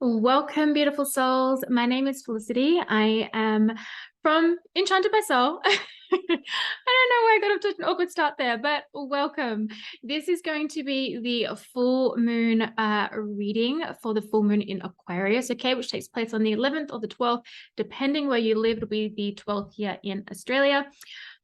Welcome, beautiful souls. My name is Felicity. I am from Enchanted by Soul. I don't know why I got off to an awkward start there, but welcome. This is going to be the full moon reading for the full moon in Aquarius, okay, which takes place on the 11th or the 12th, depending where you live. It'll be the 12th here in Australia.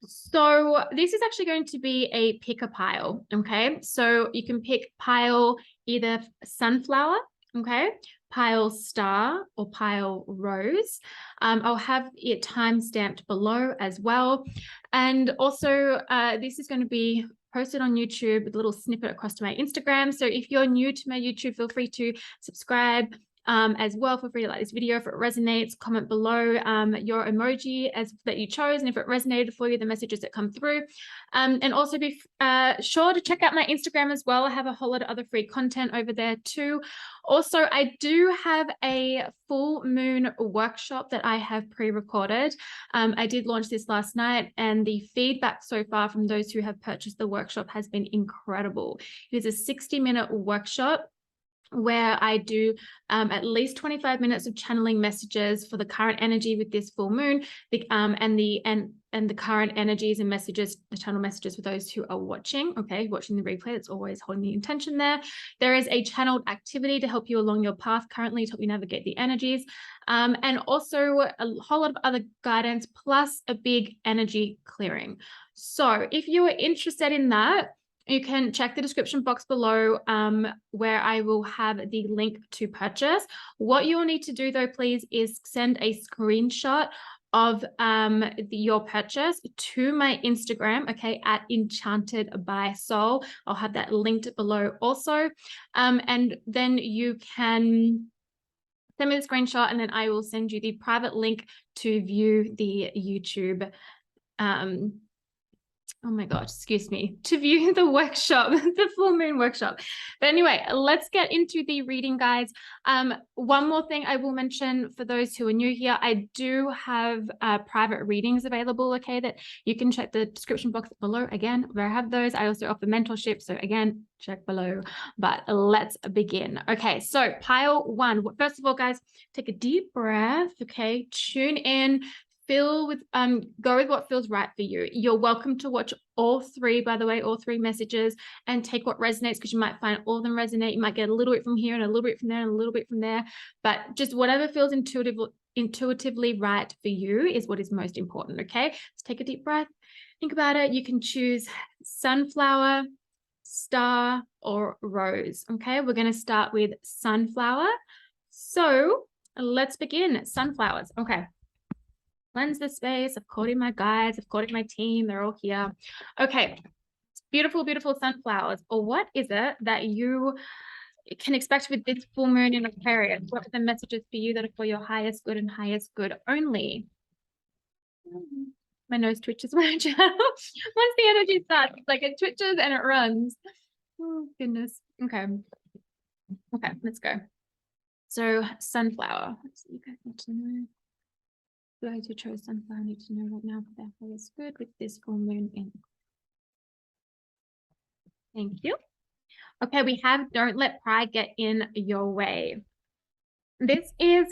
So this is actually going to be a pick a pile, okay? So you can pick pile either sunflower, okay, pile star, or pile rose. I'll have it time stamped below as well. And also this is going to be posted on YouTube with a little snippet across to my Instagram. So if you're new to my YouTube, feel free to subscribe as well. Feel free to like this video if it resonates, comment below your emoji that you chose, and if it resonated for you, the messages that come through. And also be sure to check out my Instagram as well. I have a whole lot of other free content over there too. Also, I do have a full moon workshop that I have pre-recorded. I did launch this last night, and the feedback so far from those who have purchased the workshop has been incredible. It is a 60-minute workshop where I do at least 25 minutes of channeling messages for the current energy with this full moon, and the current energies and messages, the channel messages for those who are watching the replay. It's always holding the intention there. There is a channeled activity to help you along your path currently, to help you navigate the energies, and also a whole lot of other guidance, plus a big energy clearing. So if you are interested in that, you can check the description box below where I will have the link to purchase. What you will need to do though, please, is send a screenshot of your purchase to my Instagram, okay, at Enchanted by Soul. I'll have that linked below also. And then you can send me the screenshot, and then I will send you the private link to view the YouTube oh my gosh, excuse me, to view the workshop, the full moon workshop. But anyway, let's get into the reading, guys. One more thing I will mention for those who are new here, I do have private readings available, okay, that you can check the description box below. Again, where I have those. I also offer mentorship, so again, check below. But let's begin. Okay, so pile one. First of all, guys, take a deep breath, okay, tune in. Go with what feels right for you. You're welcome to watch all three, by the way, all three messages, and take what resonates, because you might find all of them resonate. You might get a little bit from here and a little bit from there and a little bit from there, but just whatever feels intuitively right for you is what is most important, okay? Let's take a deep breath. Think about it. You can choose sunflower, star, or rose, okay? We're going to start with sunflower. So let's begin. Sunflowers, okay. Cleanse the space. I've called in my guides. I've called in my team. They're all here. Okay. Beautiful, beautiful sunflowers. Or what is it that you can expect with this full moon in Aquarius? What are the messages for you that are for your highest good and highest good only? My nose twitches when I channel. Once the energy starts, it's like it twitches and it runs. Oh, goodness. Okay. Okay, let's go. So sunflower. Let's see, you guys need to know. Those who chose sunflower need to know right now for their highest good with this full moon in. Thank you. Okay, we have don't let pride get in your way. This is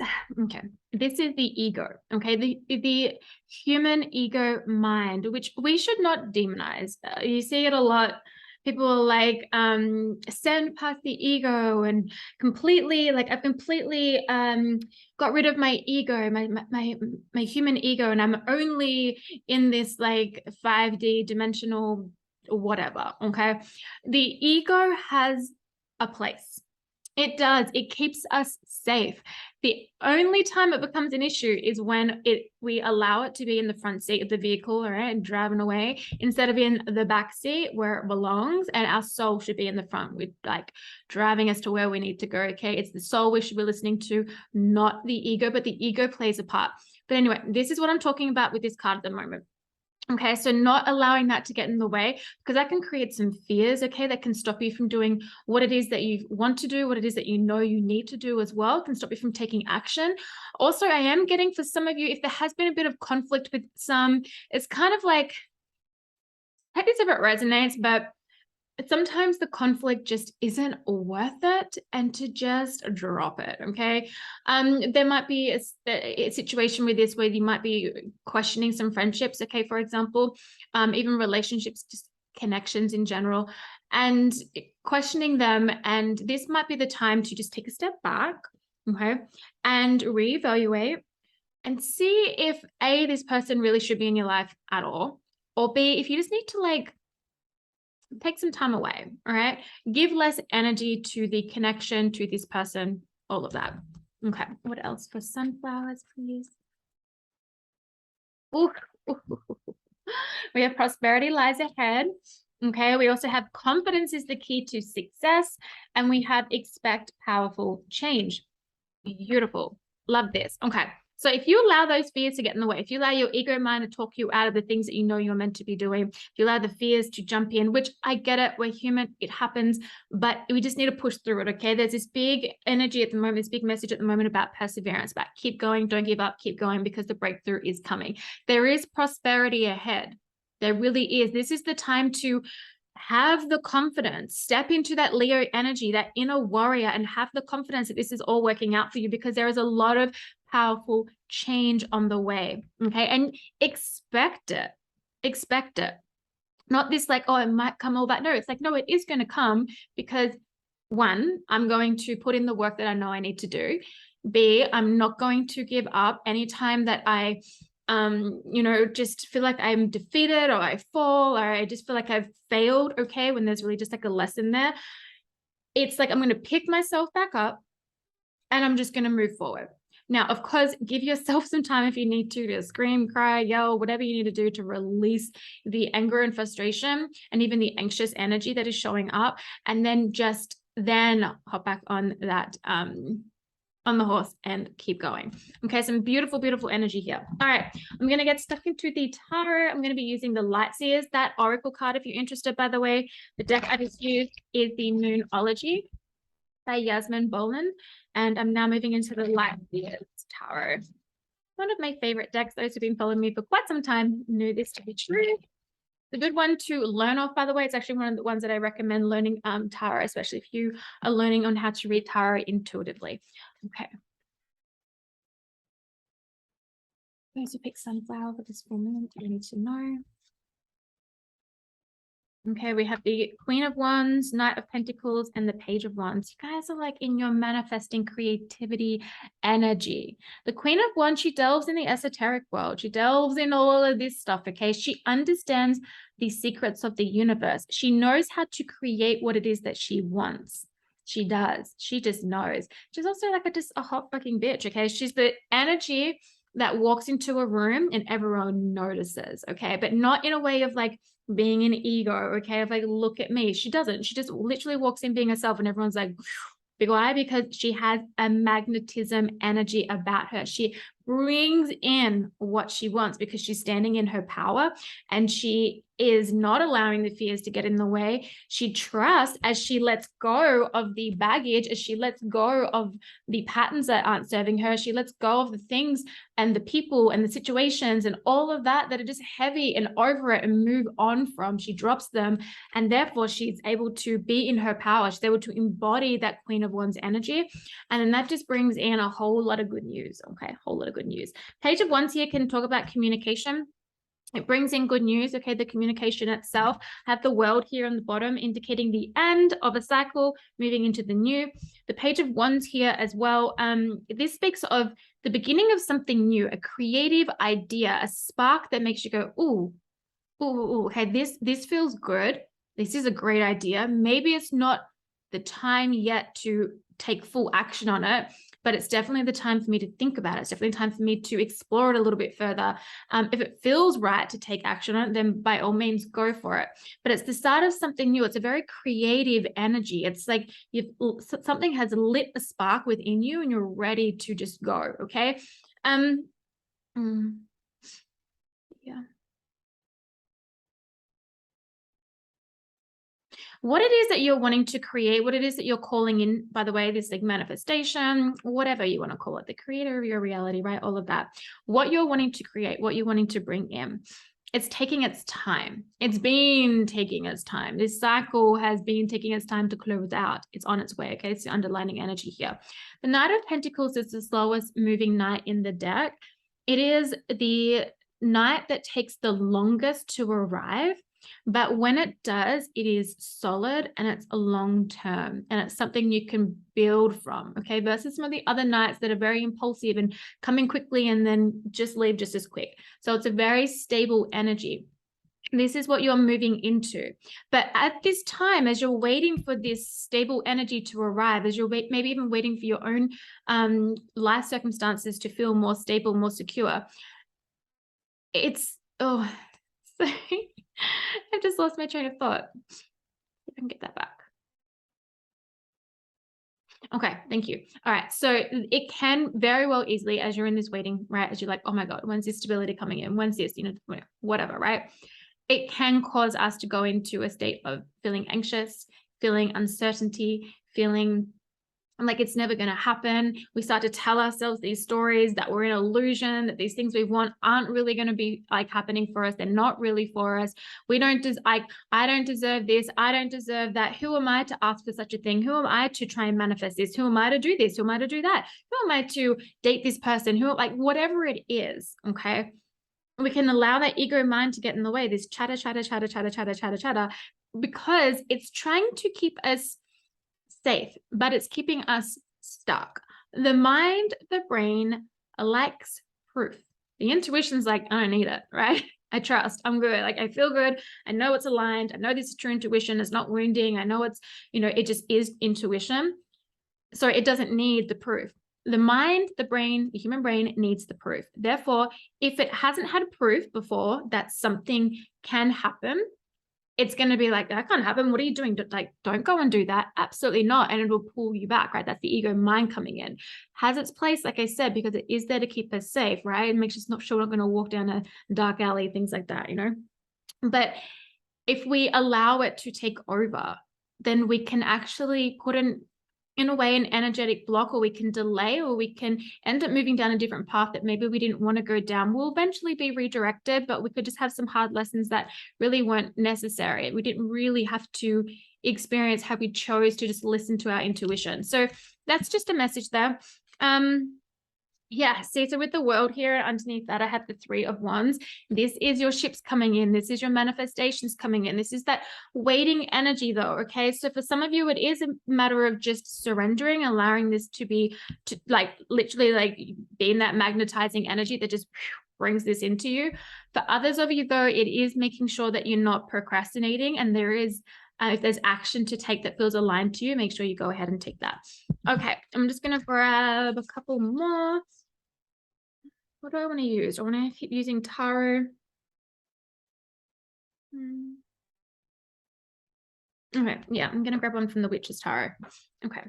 the ego, okay, the human ego mind, which we should not demonize. You see it a lot. People are like, send past the ego, and completely, like, I've completely got rid of my ego, my human ego, and I'm only in this like 5D dimensional whatever, okay? The ego has a place. It does. It keeps us safe. The only time it becomes an issue is when we allow it to be in the front seat of the vehicle, all right, and driving away, instead of in the back seat where it belongs, and our soul should be in the front with like driving us to where we need to go, okay? It's the soul we should be listening to, not the ego, but the ego plays a part. But anyway, this is what I'm talking about with this card at the moment. Okay, so not allowing that to get in the way, because that can create some fears, okay, that can stop you from doing what it is that you want to do, what it is that you know you need to do as well, can stop you from taking action. Also, I am getting, for some of you, if there has been a bit of conflict with some, it's kind of like, I hope this if it resonates, but sometimes the conflict just isn't worth it, and to just drop it. Okay. There might be a situation with this where you might be questioning some friendships. Okay. For example, even relationships, just connections in general, and questioning them. And this might be the time to just take a step back. Okay. And reevaluate and see if A, this person really should be in your life at all, or B, if you just need to like take some time away. All right. Give less energy to the connection to this person, all of that. Okay. What else for sunflowers, please? Ooh. We have prosperity lies ahead. Okay. We also have confidence is the key to success. And we have expect powerful change. Beautiful. Love this. Okay. So if you allow those fears to get in the way, if you allow your ego mind to talk you out of the things that you know you're meant to be doing, if you allow the fears to jump in, which I get it, we're human, it happens, but we just need to push through it. Okay. There's this big energy at the moment, this big message at the moment about perseverance, about keep going, don't give up, keep going, because the breakthrough is coming. There is prosperity ahead. There really is. This is the time to have the confidence, step into that Leo energy, that inner warrior, and have the confidence that this is all working out for you, because there is a lot of powerful change on the way. Okay. And expect it. Expect it. Not this like, oh, it might come all that. No, it's like, no, it is going to come, because one, I'm going to put in the work that I know I need to do. B, I'm not going to give up anytime that I just feel like I'm defeated, or I fall, or I just feel like I've failed. Okay. When there's really just like a lesson there, it's like, I'm going to pick myself back up and I'm just going to move forward. Now, of course, give yourself some time if you need to scream, cry, yell, whatever you need to do to release the anger and frustration and even the anxious energy that is showing up. And then hop back on that, on the horse and keep going. Okay, some beautiful, beautiful energy here. All right, I'm going to get stuck into the tarot. I'm going to be using the Light Seers, that oracle card. If you're interested, by the way, the deck I just used is the Moonology by Yasmin Boland. And I'm now moving into the Light Seers Tarot. One of my favorite decks. Those who've been following me for quite some time knew this to be true. The good one to learn off, by the way. It's actually one of the ones that I recommend learning tarot, especially if you are learning on how to read tarot intuitively. Okay. Those who pick sunflower for this moment, you need to know. Okay, we have the Queen of Wands, Knight of Pentacles, and the Page of Wands. You guys are like in your manifesting creativity energy. The Queen of Wands, she delves in the esoteric world. She delves in all of this stuff, okay? She understands the secrets of the universe. She knows how to create what it is that she wants. She does. She just knows. She's also like just a hot fucking bitch, okay? She's the energy that walks into a room and everyone notices, okay? But not in a way of like being an ego, okay, of like, look at me. She doesn't. She just literally walks in being herself and everyone's like, big why? Because she has a magnetism energy about her. She brings in what she wants because she's standing in her power, and she is not allowing the fears to get in the way. She trusts as she lets go of the baggage, as she lets go of the patterns that aren't serving her. She lets go of the things and the people and the situations and all of that are just heavy and over it and move on from. She drops them, and therefore she's able to be in her power. She's able to embody that Queen of Wands energy. And then that just brings in a whole lot of good news. Okay, a whole lot of good news. Page of Wands here can talk about communication. It brings in good news, okay, the communication itself. I have the World here on the bottom, indicating the end of a cycle, moving into the new. The Page of Wands here as well. This speaks of the beginning of something new, a creative idea, a spark that makes you go, ooh, okay, this feels good. This is a great idea. Maybe it's not the time yet to take full action on it, but it's definitely the time for me to think about it. It's definitely time for me to explore it a little bit further. If it feels right to take action on it, then by all means go for it. But it's the start of something new. It's a very creative energy. It's like something has lit a spark within you and you're ready to just go, okay? Yeah. What it is that you're wanting to create, what it is that you're calling in, by the way, this like manifestation, whatever you want to call it, the creator of your reality, right? All of that, what you're wanting to create, what you're wanting to bring in. it's taking its time. It's been taking its time. This cycle has been taking its time to close out. It's on its way, okay? It's the underlining energy here. The Knight of Pentacles is the slowest moving knight in the deck. It is the knight that takes the longest to arrive, but when it does, it is solid and it's a long term, and it's something you can build from, okay? Versus some of the other knights that are very impulsive and coming quickly and then just leave just as quick. So it's a very stable energy. This is what you're moving into. But at this time, as you're waiting for this stable energy to arrive, as you're maybe even waiting for your own life circumstances to feel more stable, more secure, it's, oh, sorry. I've just lost my train of thought. If I can get that back. Okay, thank you. All right, so it can very well easily, as you're in this waiting, right, as you're like, oh my God, when's this stability coming in? When's this, whatever, right? It can cause us to go into a state of feeling anxious, feeling uncertainty, feeling like it's never going to happen. We start to tell ourselves these stories that we're in illusion, that these things we want aren't really going to be like happening for us. They're not really for us. We don't I don't deserve this. I don't deserve that. Who am I to ask for such a thing? Who am I to try and manifest this? Who am I to do this? Who am I to do that? Who am I to date this person? Who, like, whatever it is, okay? We can allow that ego mind to get in the way, this chatter, because it's trying to keep us safe, but it's keeping us stuck. The mind, the brain likes proof. The intuition's like, I don't need it, right? I trust, I'm good. Like, I feel good. I know it's aligned. I know this is true intuition. It's not wounding. I know it's, it just is intuition. So it doesn't need the proof. The mind, the brain, the human brain needs the proof. Therefore, if it hasn't had proof before that something can happen, it's going to be like, that can't happen. What are you doing? Like, don't go and do that. Absolutely not. And it will pull you back, right? That's the ego mind coming in. Has its place, like I said, because it is there to keep us safe, right? It makes us not sure we're not going to walk down a dark alley, things like that, But if we allow it to take over, then we can actually put in a way, an energetic block, or we can delay, or we can end up moving down a different path that maybe we didn't want to go down. We'll eventually be redirected, but we could just have some hard lessons that really weren't necessary. We didn't really have to experience how we chose to just listen to our intuition. So that's just a message there. Yeah, see, so with the world here underneath that, I have the 3 of Wands. This is your ships coming in. This is your manifestations coming in. This is that waiting energy though, okay? So for some of you, it is a matter of just surrendering, allowing this to be, like, literally like being that magnetizing energy that just brings this into you. For others of you though, it is making sure that you're not procrastinating, and there is, if there's action to take that feels aligned to you, make sure you go ahead and take that. Okay, I'm just going to grab a couple more. What do I want to use? I want to keep using tarot. Okay, yeah, I'm going to grab one from the Witch's Tarot. Okay.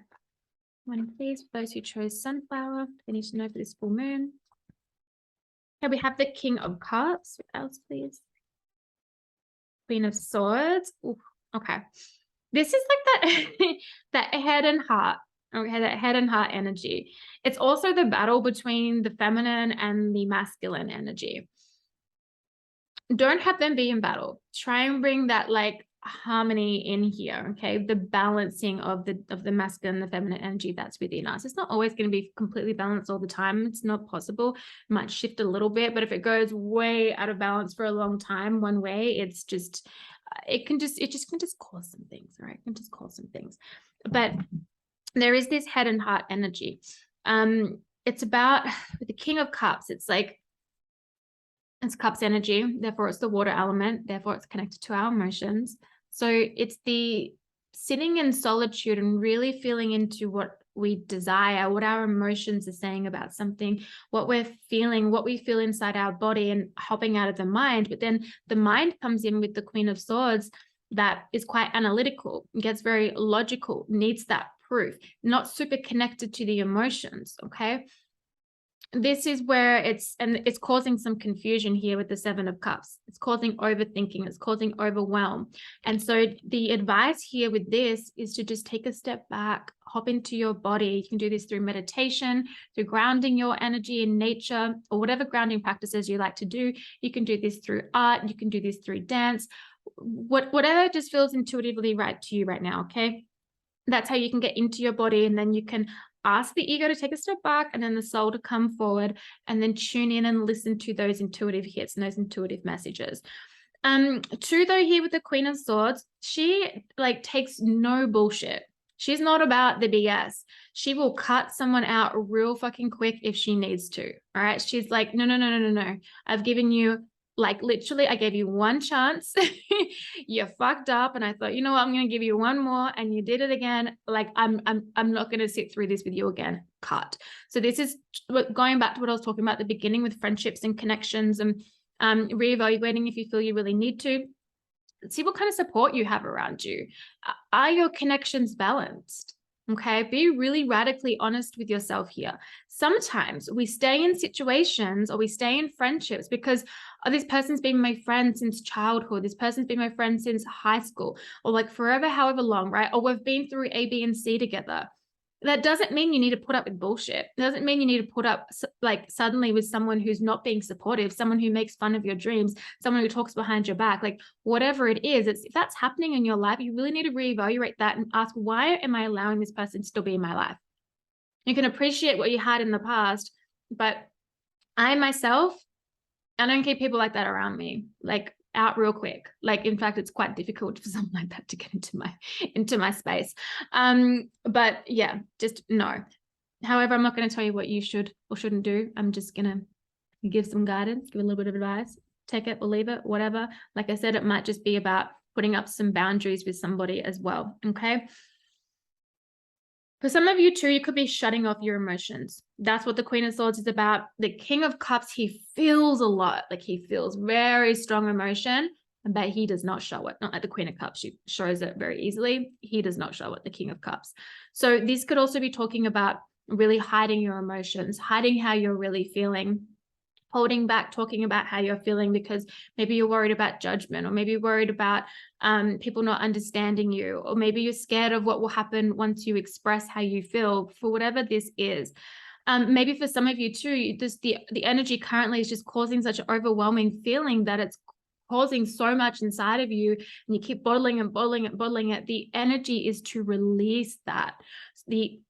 One, please, for those who chose Sunflower. They need to know for this full moon. Okay, we have the King of Cups. What else, please? Queen of Swords. Ooh, okay. This is like that, that head and heart. Okay, that head and heart energy. It's also the battle between the feminine and the masculine energy. Don't have them be in battle. Try and bring that like harmony in here, okay? The balancing of the masculine and the feminine energy that's within us. It's not always going to be completely balanced all the time. It's not possible. It might shift a little bit, but if it goes way out of balance for a long time one way, it's just, it can just cause some things, right? It can just cause some things. But there is this head and heart energy. It's about, with the King of Cups, it's like, it's cups energy, therefore it's the water element, therefore it's connected to our emotions. So it's the sitting in solitude and really feeling into what we desire, what our emotions are saying about something, what we're feeling, what we feel inside our body, and hopping out of the mind. But then the mind comes in with the Queen of Swords that is quite analytical, gets very logical, needs that proof, not super connected to the emotions, okay? this is where it's causing some confusion here with the Seven of Cups. It's causing overthinking. It's causing overwhelm. And so the advice here with this is to just take a step back, hop into your body. You can do this through meditation, through grounding your energy in nature, or whatever grounding practices you like to do. You can do this through art. You can do this through dance, whatever just feels intuitively right to you right now. Okay. That's how you can get into your body, and then you can ask the ego to take a step back and then the soul to come forward, and then tune in and listen to those intuitive hits and those intuitive messages. True though, here with the Queen of Swords, she like takes no bullshit. She's not about the BS. She will cut someone out real fucking quick if she needs to. All right. She's like, no. I've given you, like, literally, I gave you one chance. You fucked up, and I thought, you know what, I'm going to give you one more, and you did it again. Like, I'm not going to sit through this with you again. Cut. So this is going back to what I was talking about at the beginning with friendships and connections, and reevaluating if you feel you really need to. See what kind of support you have around you. Are your connections balanced? Okay, be really radically honest with yourself here. Sometimes we stay in situations or we stay in friendships because, oh, this person's been my friend since childhood. This person's been my friend since high school, or like forever, however long, right? Or we've been through A, B, and C together. That doesn't mean you need to put up with bullshit. It doesn't mean you need to put up like suddenly with someone who's not being supportive, someone who makes fun of your dreams, someone who talks behind your back, like whatever it is. If that's happening in your life, you really need to reevaluate that and ask, why am I allowing this person to still be in my life? You can appreciate what you had in the past, but I myself, I don't keep people like that around me, like out real quick. Like, in fact, it's quite difficult for someone like that to get into my space. But yeah, just no. However, I'm not going to tell you what you should or shouldn't do. I'm just going to give some guidance, give a little bit of advice, take it or leave it, whatever. Like I said, it might just be about putting up some boundaries with somebody as well. Okay. For some of you too, you could be shutting off your emotions. That's what the Queen of Swords is about. The King of Cups, he feels a lot. Like, he feels very strong emotion, but he does not show it. Not like the Queen of Cups. She shows it very easily. He does not show it, the King of Cups. So this could also be talking about really hiding your emotions, hiding how you're really feeling, holding back talking about how you're feeling because maybe you're worried about judgment, or maybe you're worried about people not understanding you, or maybe you're scared of what will happen once you express how you feel, for whatever this is. Maybe for some of you too, the energy currently is just causing such an overwhelming feeling that it's causing so much inside of you, and you keep bottling it. The energy is to release that. The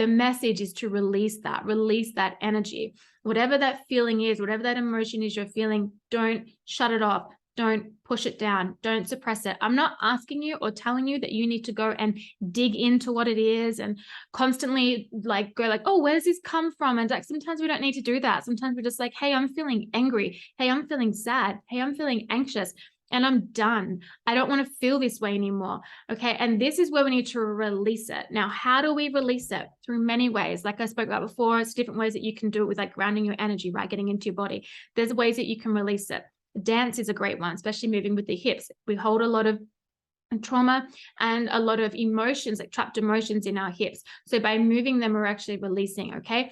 message is to release that energy. Whatever that feeling is, whatever that emotion is you're feeling, don't shut it off. Don't push it down. Don't suppress it. I'm not asking you or telling you that you need to go and dig into what it is and constantly like go like, oh, where does this come from? And like, sometimes we don't need to do that. Sometimes we're just like, hey, I'm feeling angry. Hey, I'm feeling sad. Hey, I'm feeling anxious. And I'm done. I don't want to feel this way anymore. Okay. And this is where we need to release it. Now, how do we release it? Through many ways. Like I spoke about before, it's different ways that you can do it with like grounding your energy, right? Getting into your body. There's ways that you can release it. Dance is a great one, especially moving with the hips. We hold a lot of trauma and a lot of emotions, like trapped emotions in our hips. So by moving them, we're actually releasing. Okay.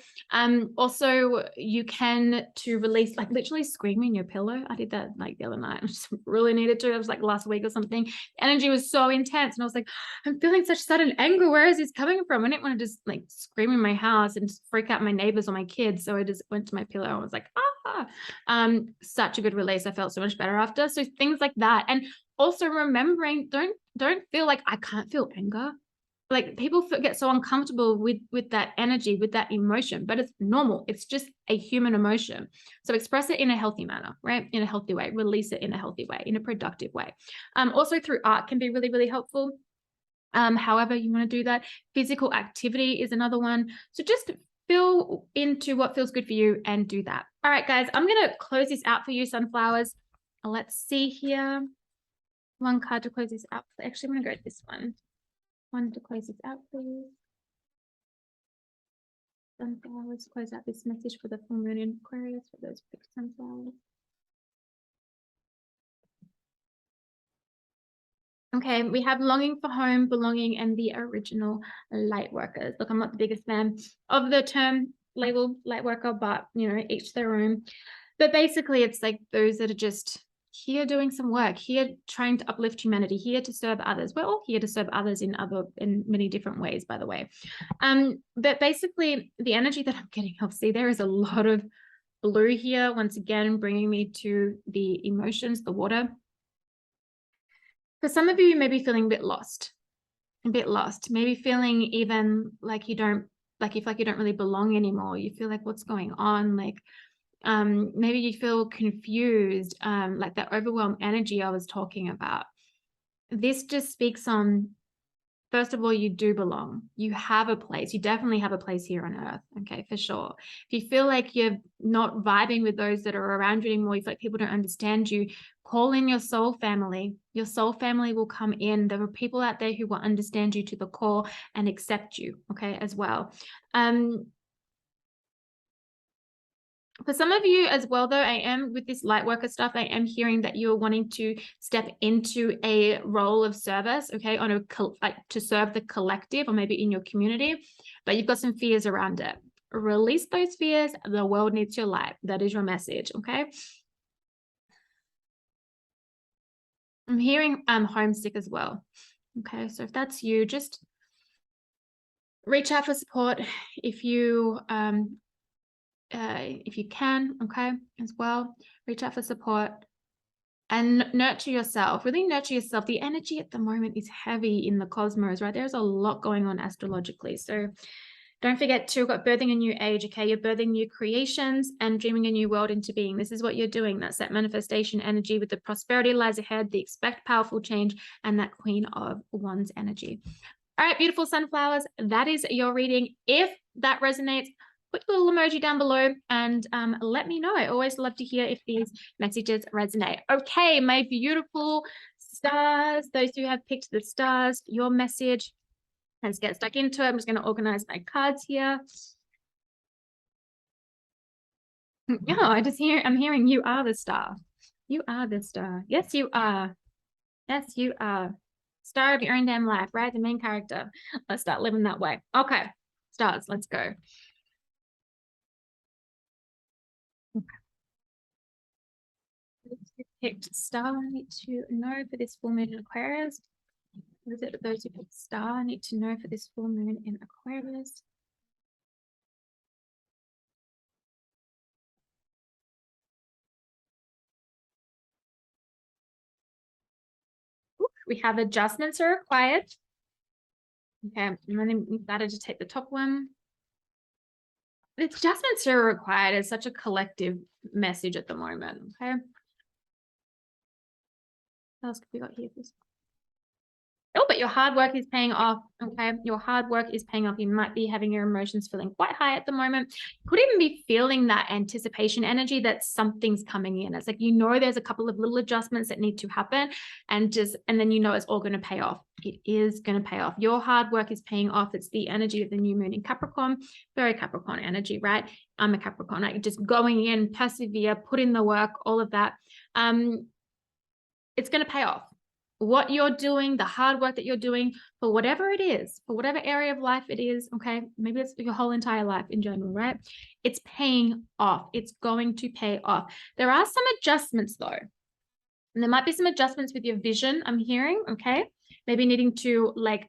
Also, you can to release, like literally screaming your pillow. I did that like the other night. I just really needed to. It was like last week or something. Energy was so intense, and I was like, I'm feeling such sudden anger. Where is this coming from? I didn't want to just like scream in my house and freak out my neighbors or my kids. So I just went to my pillow and was like, such a good release. I felt so much better after. So things like that. And also remembering, don't feel like I can't feel anger. Like, people get so uncomfortable with that energy, with that emotion, but it's normal. It's just a human emotion. So express it in a healthy manner, right? In a healthy way, release it in a healthy way, in a productive way. Also through art can be really, really helpful. However you want to do that. Physical activity is another one. So just feel into what feels good for you and do that. All right, guys, I'm going to close this out for you, sunflowers. Let's see here. One card to close this out. Actually, I'm going to go with this one. One to close this out, please. Sunflowers, close out this message for the full moon in Aquarius for those big sunflowers. Okay, we have longing for home, belonging, and the original light workers. Look, I'm not the biggest fan of the term label light worker, but you know, each their own. But basically it's like those that are just here doing some work, here trying to uplift humanity, here to serve others. We're all here to serve others in many different ways, by the way. But basically the energy that I'm getting, I'll see there is a lot of blue here, once again bringing me to the emotions, the water. For some of you, you may be feeling a bit lost, maybe feeling even like you don't, like you feel like you don't really belong anymore. You feel like what's going on, like maybe you feel confused, like that overwhelmed energy I was talking about. This just speaks on, first of all, you do belong. You have a place. You definitely have a place here on earth. Okay, for sure. If you feel like you're not vibing with those that are around you anymore, you feel like people don't understand you, call in your soul family. Your soul family will come in. There are people out there who will understand you to the core and accept you, okay, as well. For some of you as well, though, I am with this light worker stuff, I am hearing that you're wanting to step into a role of service, okay, on a like to serve the collective or maybe in your community, but you've got some fears around it. Release those fears. The world needs your light. That is your message, okay? I'm hearing homesick as well. Okay, so if that's you, just reach out for support if you can, okay, as well. Reach out for support and nurture yourself. Really nurture yourself. The energy at the moment is heavy in the cosmos, right? There's a lot going on astrologically. So don't forget to, got birthing a new age, okay? You're birthing new creations and dreaming a new world into being. This is what you're doing. That's that manifestation energy with the prosperity lies ahead, the expect powerful change, and that Queen of Wands energy. All right, beautiful sunflowers, that is your reading. If that resonates, put the little emoji down below and let me know. I always love to hear if these messages resonate. Okay, my beautiful stars, those who have picked the stars, your message. Let's get stuck into it. I'm just going to organize my cards here. Yeah, I'm hearing you are the star. You are the star. Yes, you are. Yes, you are. Star of your own damn life, right? The main character. Let's start living that way. Okay, stars, let's go. Okay. Picked star, I need to know for this full moon in Aquarius. What is it that those who picked star need to know for this full moon in Aquarius? Ooh, we have adjustments are required. Okay, and then we started to take the top one. Adjustments are required is such a collective message at the moment. Okay. What else have we got here? Oh, but your hard work is paying off. Okay. Your hard work is paying off. You might be having your emotions feeling quite high at the moment. You could even be feeling that anticipation energy that something's coming in. It's like, you know, there's a couple of little adjustments that need to happen and then you know it's all going to pay off. It is going to pay off. Your hard work is paying off. It's the energy of the new moon in Capricorn, very Capricorn energy, right? I'm a Capricorn, like just going in, persevere, put in the work, all of that. It's going to pay off. What you're doing, the hard work that you're doing for whatever it is, for whatever area of life it is, okay, maybe it's your whole entire life in general, right? It's paying off. It's going to pay off. There are some adjustments though, and there might be some adjustments with your vision, I'm hearing, okay? Maybe needing to like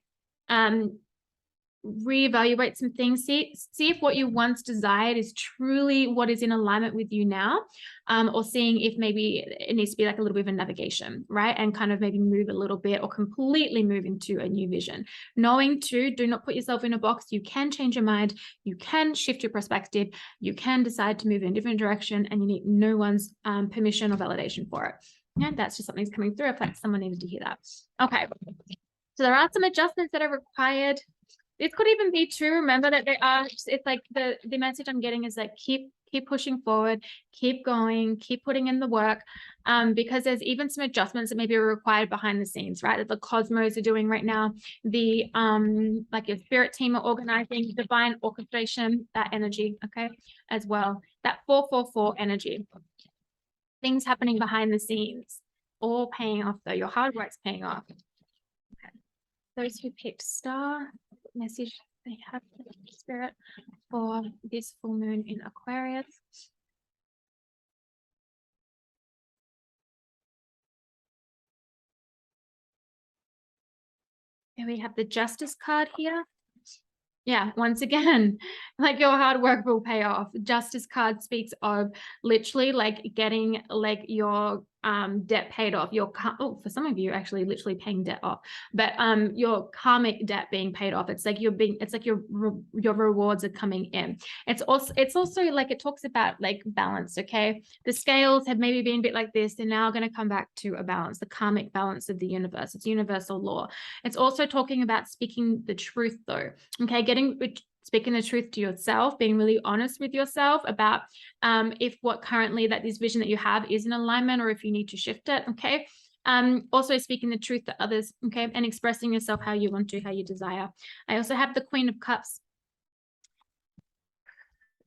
reevaluate some things, see if what you once desired is truly what is in alignment with you now, or seeing if maybe it needs to be like a little bit of a navigation, right? And kind of maybe move a little bit or completely move into a new vision. Knowing too, do not put yourself in a box. You can change your mind. You can shift your perspective. You can decide to move in a different direction, and you need no one's permission or validation for it. And that's just something's coming through. I feel like someone needed to hear that. Okay. So there are some adjustments that are required. This could even be true. Remember that they are, it's like the message I'm getting is like, keep pushing forward, keep going, keep putting in the work, because there's even some adjustments that maybe are required behind the scenes, right? That the cosmos are doing right now. The, like your spirit team are organizing, divine orchestration, that energy, okay, as well. That 444 energy. Things happening behind the scenes, all paying off though. Your hard work's paying off. Okay. Those who picked star, message they have spirit for this full moon in Aquarius. And we have the Justice card here. Yeah, once again, like your hard work will pay off. Justice card speaks of literally like getting like your debt paid off. For some of you actually literally paying debt off, but your karmic debt being paid off. It's like your rewards are coming in. It's also like it talks about like balance. Okay, the scales have maybe been a bit like this. They're now going to come back to a balance, the karmic balance of the universe. It's universal law. It's also talking about speaking the truth though. Okay, speaking the truth to yourself, being really honest with yourself about if what currently this vision that you have is in alignment, or if you need to shift it. Okay. Also speaking the truth to others. Okay. And expressing yourself how you want to, how you desire. I also have the Queen of Cups.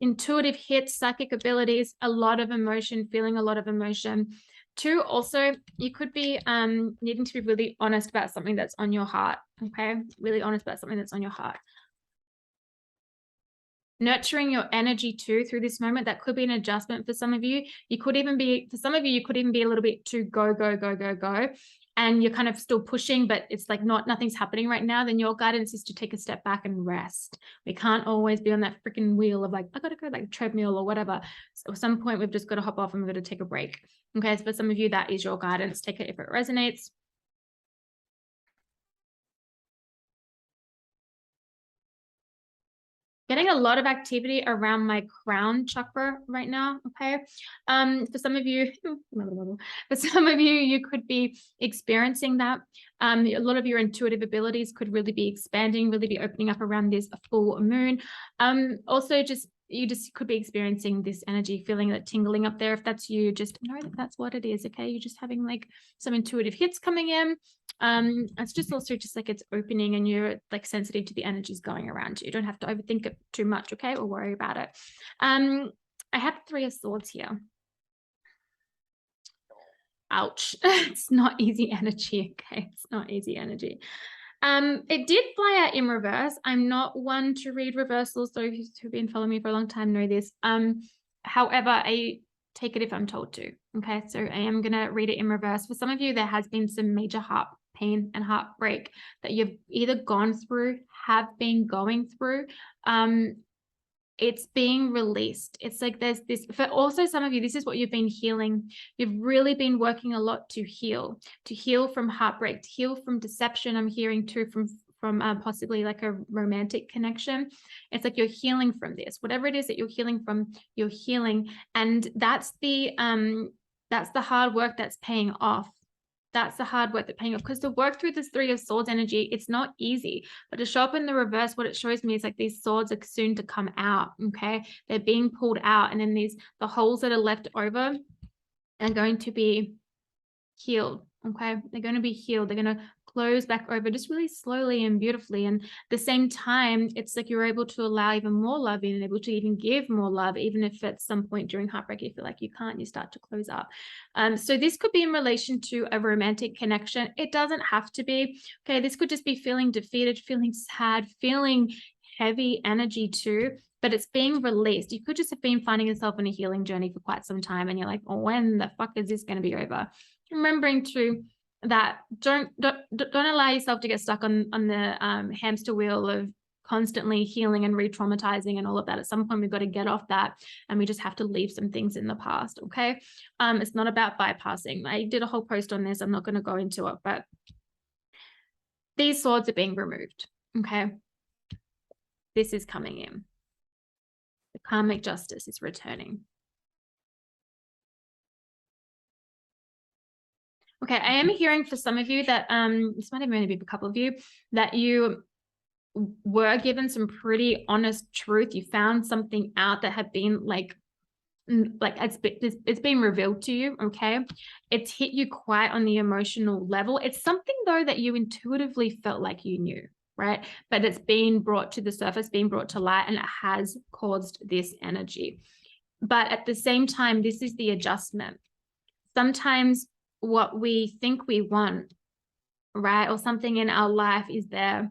Intuitive hits, psychic abilities, a lot of emotion, feeling a lot of emotion. Two, also, you could be needing to be really honest about something that's on your heart. Okay. Really honest about something that's on your heart. Nurturing your energy too through this moment. That could be an adjustment for some of you. For some of you, you could even be a little bit too go. And you're kind of still pushing, but it's like nothing's happening right now. Then your guidance is to take a step back and rest. We can't always be on that freaking wheel of like, I got to go like treadmill or whatever. So at some point we've just got to hop off and we've got to take a break. Okay. So for some of you, that is your guidance. Take it if it resonates. Getting a lot of activity around my crown chakra right now. Okay. For some of you, you could be experiencing that. A lot of your intuitive abilities could really be expanding, really be opening up around this full moon. Also you just could be experiencing this energy, feeling that tingling up there. If that's you, just know that that's what it is. Okay. You're just having like some intuitive hits coming in. It's just also just like it's opening and you're like sensitive to the energies going around you. You don't have to overthink it too much, okay, or worry about it. I have 3 of Swords here. Ouch. It's not easy energy. Okay, it's not easy energy. It did fly out in reverse. I'm not one to read reversals, so who've been following me for a long time know this. However, I take it if I'm told to. Okay, so I am gonna read it in reverse. For some of you, there has been some major heart pain and heartbreak that you've either gone through, have been going through. It's being released. It's like there's this, for also some of you, this is what you've been healing. You've really been working a lot to heal from heartbreak, to heal from deception. I'm hearing too from possibly like a romantic connection. It's like you're healing from this, whatever it is that you're healing from, you're healing. And that's the hard work that's paying off. That's the hard work that's paying off, because to work through this 3 of Swords energy, it's not easy. But to show up in the reverse, what it shows me is like these swords are soon to come out. Okay, they're being pulled out, and then the holes that are left over are going to be healed. Okay, they're going to be healed. They're going to close back over just really slowly and beautifully. And at the same time, it's like you're able to allow even more love in and able to even give more love, even if at some point during heartbreak you feel like you can't, you start to close up. So this could be in relation to a romantic connection. It doesn't have to be. Okay, this could just be feeling defeated, feeling sad, feeling heavy energy too, but it's being released. You could just have been finding yourself on a healing journey for quite some time, and you're like, oh, when the fuck is this going to be over? Remembering too that don't allow yourself to get stuck on the hamster wheel of constantly healing and re-traumatizing and all of that. At some point we've got to get off that, and we just have to leave some things in the past. Okay, it's not about bypassing. I did a whole post on this. I'm not going to go into it, but these swords are being removed. Okay, this is coming in. The karmic justice is returning. Okay, I am hearing for some of you that this might even only be a couple of you, that you were given some pretty honest truth. You found something out that had been like it's been revealed to you. Okay, it's hit you quite on the emotional level. It's something though that you intuitively felt like you knew, right? But it's been brought to the surface, being brought to light, and it has caused this energy. But at the same time, this is the adjustment. Sometimes what we think we want, right, or something in our life is there,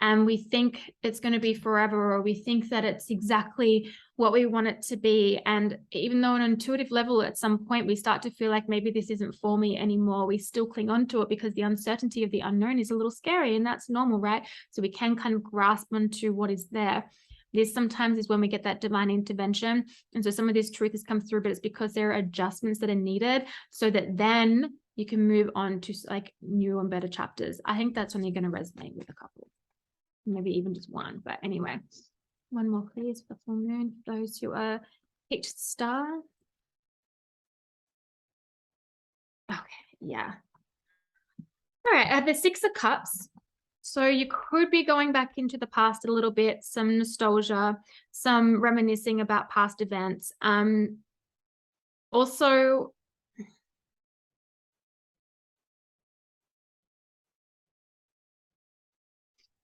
and we think it's going to be forever, or we think that it's exactly what we want it to be. And even though on an intuitive level, at some point we start to feel like maybe this isn't for me anymore, we still cling on to it because the uncertainty of the unknown is a little scary, and that's normal, right? So we can kind of grasp onto what is there. This sometimes is when we get that divine intervention. And so some of this truth has come through, but it's because there are adjustments that are needed so that then you can move on to like new and better chapters. I think that's when you're going to resonate with a couple, maybe even just one. But anyway, one more please for full moon, for those who are picked star. Okay, yeah. All right, I have the Six of Cups. So you could be going back into the past a little bit, some nostalgia, some reminiscing about past events. Also,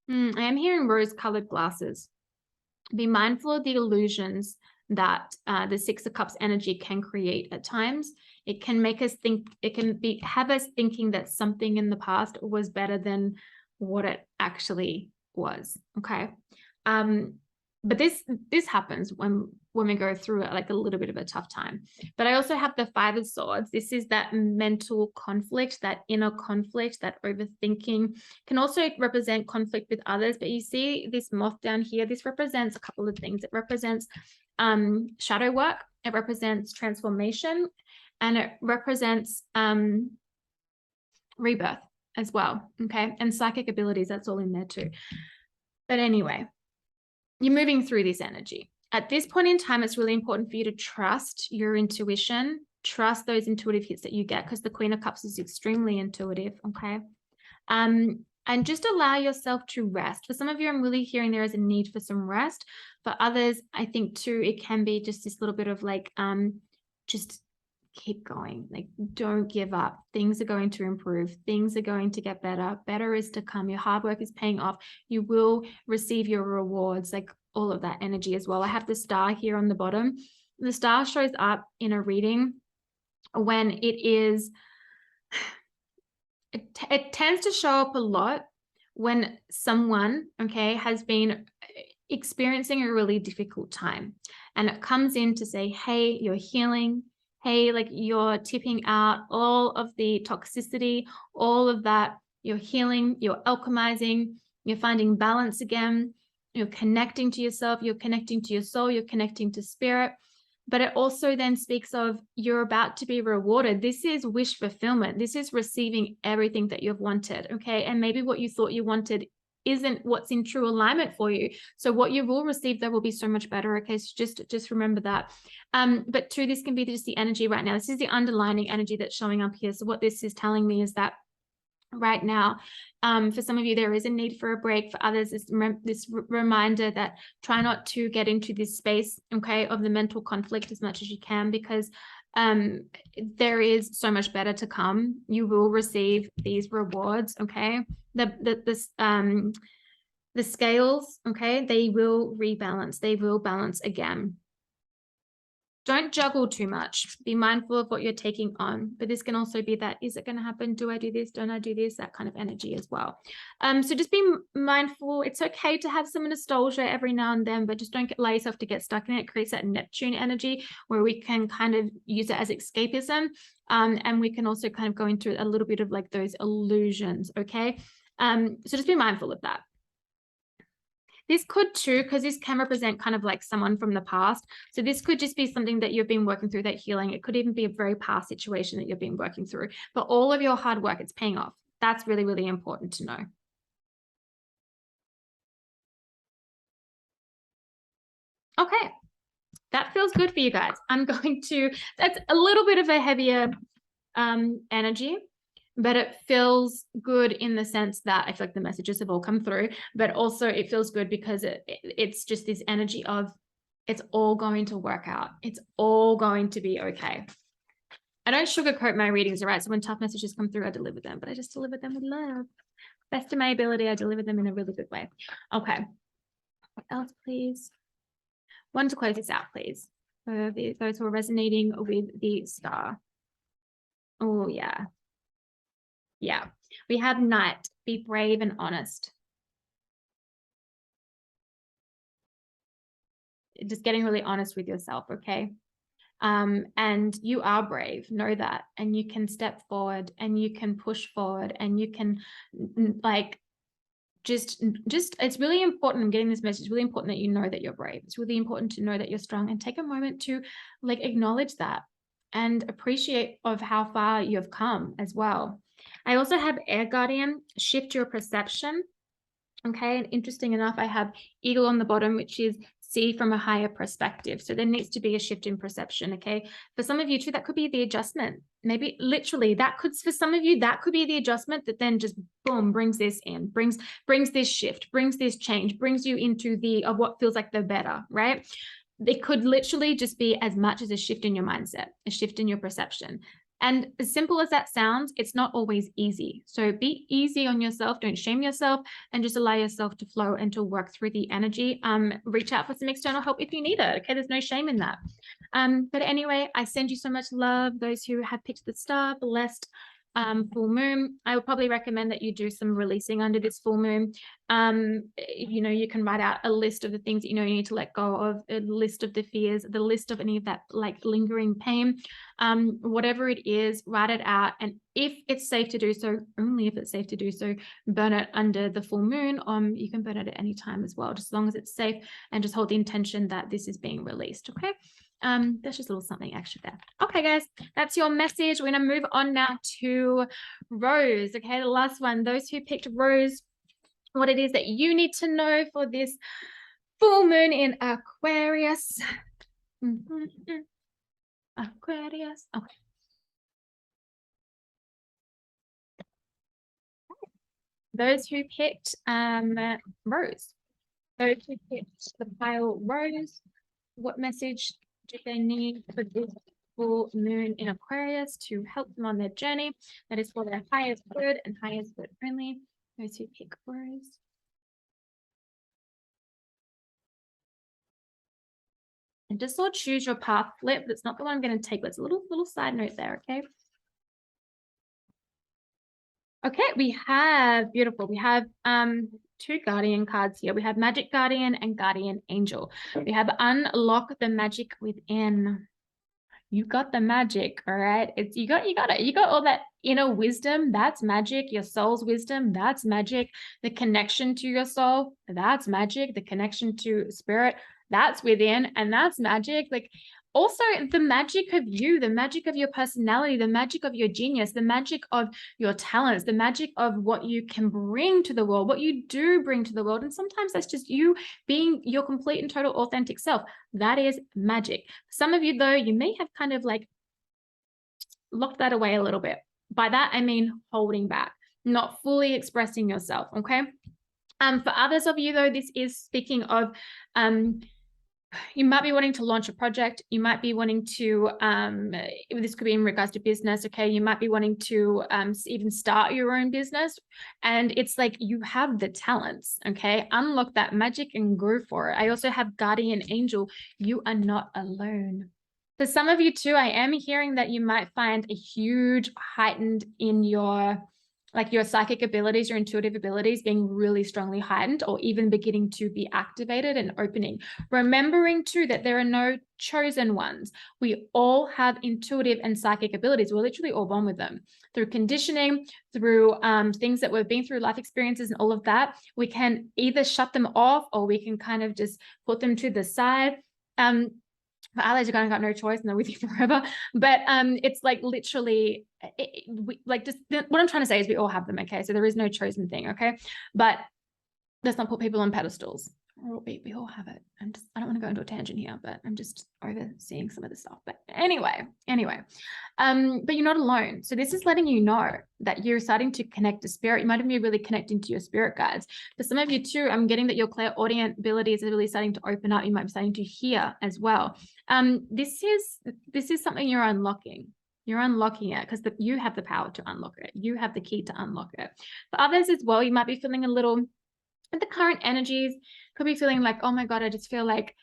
I am hearing rose-colored glasses. Be mindful of the illusions that the Six of Cups energy can create at times. It can make us think, it can have us thinking that something in the past was better than what it actually was. Okay. But this happens when we go through it, like a little bit of a tough time. But I also have the Five of Swords. This is that mental conflict, that inner conflict, that overthinking. Can also represent conflict with others. But you see this moth down here, this represents a couple of things. It represents shadow work, it represents transformation, and it represents rebirth as well. Okay, and psychic abilities, that's all in there too. But anyway, you're moving through this energy. At this point in time, it's really important for you to trust your intuition, trust those intuitive hits that you get, because the Queen of Cups is extremely intuitive, okay? And just allow yourself to rest. For some of you, I'm really hearing there is a need for some rest. For others, I think too, it can be just this little bit of like, just keep going. Like, don't give up. Things are going to improve. Things are going to get better. Better is to come. Your hard work is paying off. You will receive your rewards, like all of that energy as well. I have the star here on the bottom. The star shows up in a reading when it tends to show up a lot when someone, okay, has been experiencing a really difficult time, and it comes in to say, hey, you're healing. Hey, like you're tipping out all of the toxicity, all of that. You're healing, you're alchemizing, you're finding balance again. You're connecting to yourself, you're connecting to your soul, you're connecting to spirit. But it also then speaks of you're about to be rewarded. This is wish fulfillment. This is receiving everything that you've wanted, okay? And maybe what you thought you wanted isn't what's in true alignment for you. So what you will receive, that will be so much better, okay? So just remember that. But too, this can be just the energy right now. This is the underlining energy that's showing up here. So what this is telling me is that right now, for some of you, there is a need for a break. For others, this reminder that try not to get into this space, okay, of the mental conflict as much as you can, because there is so much better to come. You will receive these rewards, okay? The scales, okay, they will rebalance. They will balance again. Don't juggle too much. Be mindful of what you're taking on. But this can also be that, is it going to happen? Do I do this? Don't I do this? That kind of energy as well. So just be mindful. It's okay to have some nostalgia every now and then, but just don't allow yourself to get stuck in it. It creates that Neptune energy where we can kind of use it as escapism. And we can also kind of go into a little bit of like those illusions, okay? So just be mindful of that. This could too, because this can represent kind of like someone from the past. So this could just be something that you've been working through, that healing. It could even be a very past situation that you've been working through. But all of your hard work, it's paying off. That's really, really important to know. Okay, that feels good for you guys. I'm going to, that's a little bit of a heavier energy, but it feels good in the sense that I feel like the messages have all come through, but also it feels good because it's just this energy of it's all going to work out. It's all going to be okay. I don't sugarcoat my readings, all right? So when tough messages come through, I deliver them, but I just deliver them with love. Best of my ability, I deliver them in a really good way. Okay. What else, please? One to close this out, please. For those who are resonating with the star. Oh, yeah. Yeah, we have Knight, be brave and honest. just getting really honest with yourself, okay? And you are brave, know that, and you can step forward and you can push forward and you can like just it's really important. I'm getting this message. It's really important that you know that you're brave. It's really important to know that you're strong, and take a moment to like acknowledge that and appreciate of how far you've come as well. I also have Air Guardian, shift your perception. Okay, and interesting enough, I have Eagle on the bottom, which is see from a higher perspective. So there needs to be a shift in perception. Okay, for some of you too, that could be the adjustment. Maybe literally that could, for some of you, that could be the adjustment that then just boom brings this in, brings this shift, brings this change, brings you into the of what feels like the better, right? It could literally just be as much as a shift in your mindset, a shift in your perception. And as simple as that sounds, it's not always easy. So be easy on yourself. Don't shame yourself, and just allow yourself to flow and to work through the energy. Reach out for some external help if you need it. Okay, there's no shame in that. But anyway, I send you so much love. Those who have picked the star, blessed full moon. I would probably recommend that you do some releasing under this full moon. You know, you can write out a list of the things that you know you need to let go of, a list of the fears, the list of any of that like lingering pain, whatever it is, write it out. And if it's safe to do so, only if it's safe to do so, burn it under the full moon. You can burn it at any time as well, just as long as it's safe, and just hold the intention that this is being released. Okay. That's just a little something extra there. Okay, guys, that's your message. We're going to move on now to Rose. Okay, the last one. Those who picked Rose, what it is that you need to know for this full moon in Aquarius. Aquarius. Okay. Those who picked Rose. Those who picked the pile Rose, what message do they need for this full moon in Aquarius to help them on their journey? That is for their highest good and highest good only. Those who pick Rose. And just sort of choose your path flip. That's not the one I'm going to take, but it's a little side note there, okay? Okay, we have, beautiful. We have two guardian cards here. We have Magic Guardian and Guardian Angel. We have unlock the magic within. You got the magic, all right? It's you got it. You got all that inner wisdom. That's magic. Your soul's wisdom. That's magic. The connection to your soul. That's magic. The connection to spirit. That's within, and that's magic. Like also the magic of you, the magic of your personality, the magic of your genius, the magic of your talents, the magic of what you can bring to the world, what you do bring to the world. And sometimes that's just you being your complete and total authentic self. That is magic. Some of you, though, you may have kind of like locked that away a little bit. By that, I mean holding back, not fully expressing yourself, okay? For others of you, though, this is speaking of you might be wanting to launch a project. You might be wanting to, this could be in regards to business, okay? You might be wanting to even start your own business. And it's like you have the talents, okay? Unlock that magic and go for it. I also have Guardian Angel. You are not alone. For some of you too, I am hearing that you might find a huge heightened in your like your psychic abilities, your intuitive abilities being really strongly heightened, or even beginning to be activated and opening. Remembering too that there are no chosen ones. We all have intuitive and psychic abilities. We're literally all born with them. Through conditioning, through things that we've been through, life experiences and all of that, we can either shut them off or we can kind of just put them to the side. For others, you're going to got no choice and they're with you forever. But it's like literally, what I'm trying to say is we all have them, okay? So there is no chosen thing, okay? But let's not put people on pedestals. We all have it. I don't want to go into a tangent here, but I'm just overseeing some of the stuff. But anyway, but you're not alone. So this is letting you know that you're starting to connect to spirit. You might be really connecting to your spirit guides. For some of you too, I'm getting that your clairaudient abilities are really starting to open up. You might be starting to hear as well. This is something you're unlocking. You're unlocking it because you have the power to unlock it. You have the key to unlock it. For others as well, you might be feeling a little, the current energies could be feeling like, oh my God, I feel like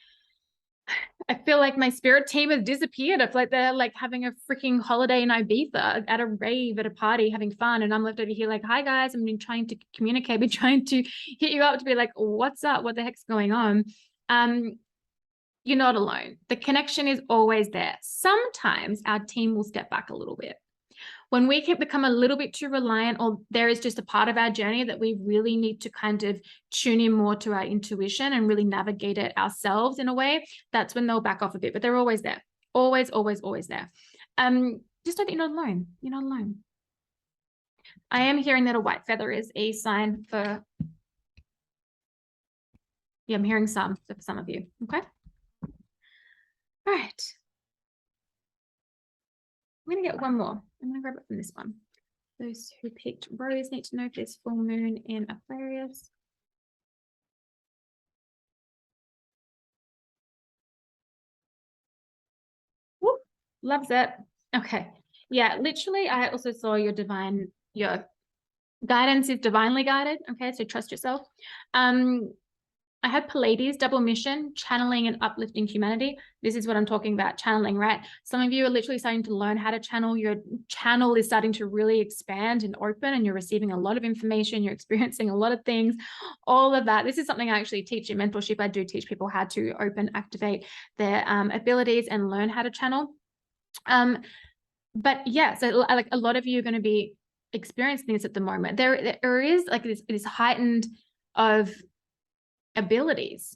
my spirit team has disappeared. I feel like they're like having a freaking holiday in Ibiza, at a rave, at a party, having fun. And I'm left over here like, hi guys, I've been trying to communicate, been trying to hit you up to be like, what's up? What the heck's going on? you're not alone. The connection is always there. Sometimes our team will step back a little bit. When we can become a little bit too reliant, or there is just a part of our journey that we really need to kind of tune in more to our intuition and really navigate it ourselves in a way, that's when they'll back off a bit, but they're always there. Always, always, always there. Just know that you're not alone. You're not alone. I am hearing that a white feather is a sign for, yeah, I'm hearing some for some of you. Okay. All right. I'm going to get one more. I'm going to grab it from this one. Those who picked Rose need to know if there's full moon in Aquarius. Whoop, loves it. Okay. Yeah, literally, I also saw your guidance is divinely guided. Okay, so trust yourself. I have Pleiades, double mission, channeling and uplifting humanity. This is what I'm talking about, channeling, right? Some of you are literally starting to learn how to channel. Your channel is starting to really expand and open, and you're receiving a lot of information. You're experiencing a lot of things, all of that. This is something I actually teach in mentorship. I do teach people how to open, activate their abilities and learn how to channel. But yeah, so like a lot of you are going to be experiencing this at the moment. There is like this heightened of abilities.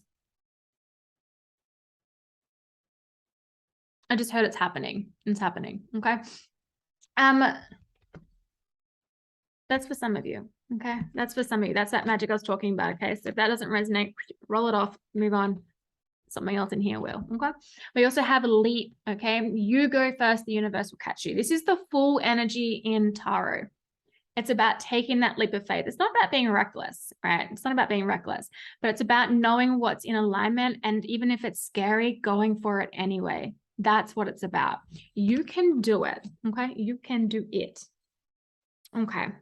I just heard it's happening. It's happening. Okay. That's for some of you. Okay. That's for some of you. That's that magic I was talking about. Okay. So if that doesn't resonate, roll it off, move on. Something else in here will. Okay. We also have a leap. Okay. You go first, the universe will catch you. This is the full energy in tarot. It's about taking that leap of faith. It's not about being reckless, right? It's not about being reckless, but it's about knowing what's in alignment. And even if it's scary, going for it anyway. That's what it's about. You can do it. Okay. You can do it. Okay. I'm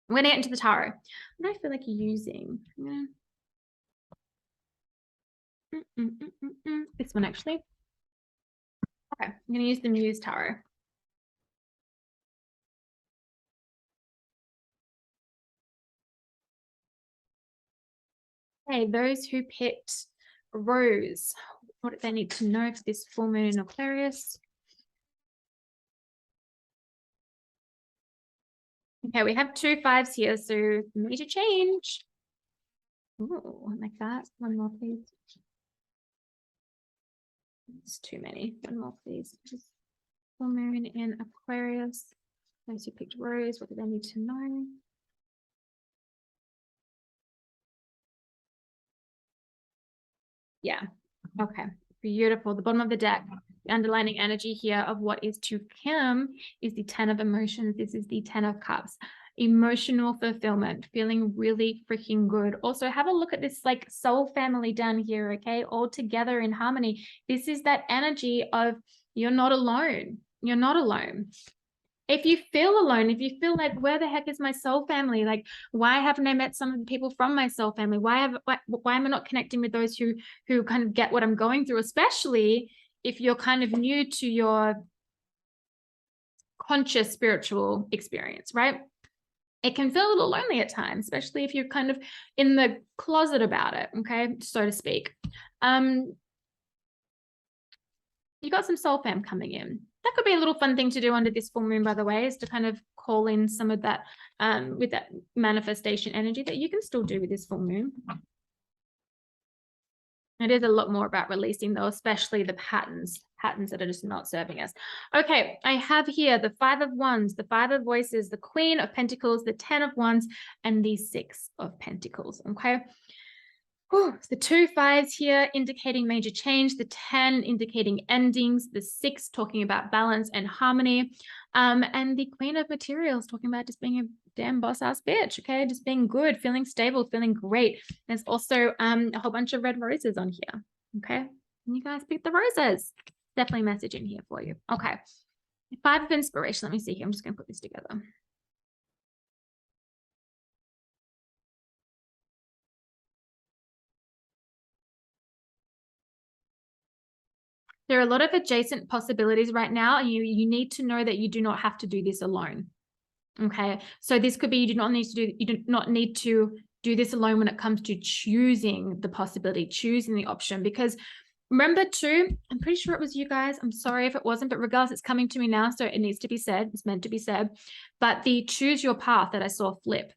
going to get into the tarot. What do I feel like using? This one actually. Okay. I'm going to use the Muse Tarot. Okay, those who picked Rose, what do they need to know for this full moon in Aquarius? Okay, we have 2 5s here, so major change. Oh, like that. One more, please. It's too many. One more, please. Full moon in Aquarius. Those who picked Rose, what do they need to know? Yeah. Okay. Beautiful. The bottom of the deck, the underlining energy here of what is to come is the 10 of emotions. This is the 10 of cups. Emotional fulfillment, feeling really freaking good. Also, have a look at this like soul family down here, okay? All together in harmony. This is that energy of you're not alone. You're not alone. If you feel alone, if you feel like, where the heck is my soul family? Like, why haven't I met some of the people from my soul family? Why am I not connecting with those who kind of get what I'm going through, especially if you're kind of new to your conscious spiritual experience, right? It can feel a little lonely at times, especially if you're kind of in the closet about it, okay, so to speak. You got some soul fam coming in. That could be a little fun thing to do under this full moon, by the way, is to kind of call in some of that with that manifestation energy that you can still do with this full moon. It is a lot more about releasing, though, especially the patterns that are just not serving us. Okay, I have here the 5 of Wands, the 5 of Voices, the Queen of Pentacles, the 10 of Wands, and the 6 of Pentacles, okay? Whew, the 2 5s here indicating major change, the 10 indicating endings, the 6 talking about balance and harmony, and the Queen of Materials talking about just being a damn boss ass bitch, okay? Just being good, feeling stable, feeling great. There's also a whole bunch of red roses on here, okay? And you guys pick the roses. Definitely a message in here for you. Okay. 5 of Inspiration. Let me see here. I'm just going to put this together. There are a lot of adjacent possibilities right now, and you need to know that you do not have to do this alone. Okay, so this could be you do not need to do this alone when it comes to choosing the possibility, choosing the option, because Remember too, I'm pretty sure it was you guys. I'm sorry if it wasn't, but regardless, it's coming to me now. So it needs to be said. It's meant to be said. But the choose your path that I saw flip.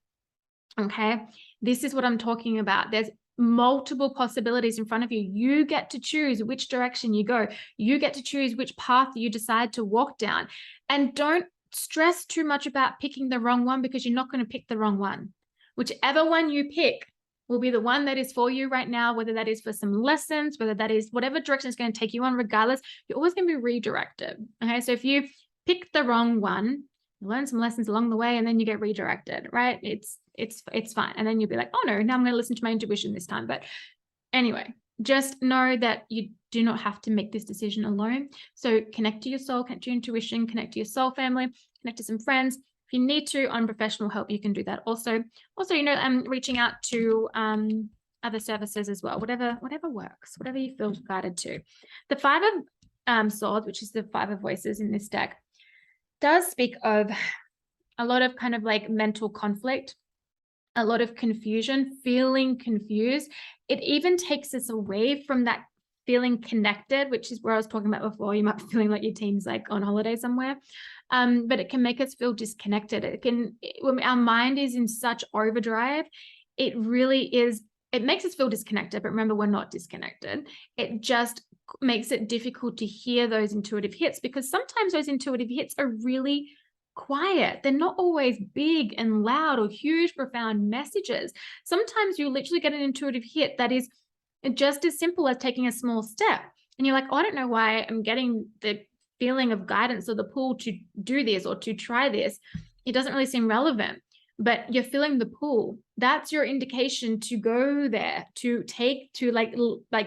Okay. This is what I'm talking about. There's multiple possibilities in front of you. You get to choose which direction you go. You get to choose which path you decide to walk down. And don't stress too much about picking the wrong one, because you're not going to pick the wrong one. Whichever one you pick will be the one that is for you right now, whether that is for some lessons, whether that is whatever direction it's going to take you on, regardless, you're always going to be redirected. Okay. So if you pick the wrong one, you learn some lessons along the way, and then you get redirected, right? It's fine. And then you'll be like, oh no, now I'm going to listen to my intuition this time. But anyway, just know that you do not have to make this decision alone. So connect to your soul, connect to your intuition, connect to your soul family, connect to some friends. If you need to, on professional help, you can do that. Also, I'm reaching out to other services as well, whatever works, whatever you feel guided to. The Five of Swords, which is the Five of Voices in this deck, does speak of a lot of kind of like mental conflict, a lot of confusion, feeling confused. It even takes us away from that feeling connected, which is where I was talking about before. You might be feeling like your team's like on holiday somewhere. But it can make us feel disconnected. When our mind is in such overdrive, it really is, it makes us feel disconnected, but remember, we're not disconnected. It just makes it difficult to hear those intuitive hits, because sometimes those intuitive hits are really quiet. They're not always big and loud or huge, profound messages. Sometimes you literally get an intuitive hit that is just as simple as taking a small step. And you're like, oh, I don't know why I'm getting the feeling of guidance or the pull to do this or to try this. It doesn't really seem relevant, but you're feeling the pull. That's your indication to go there, to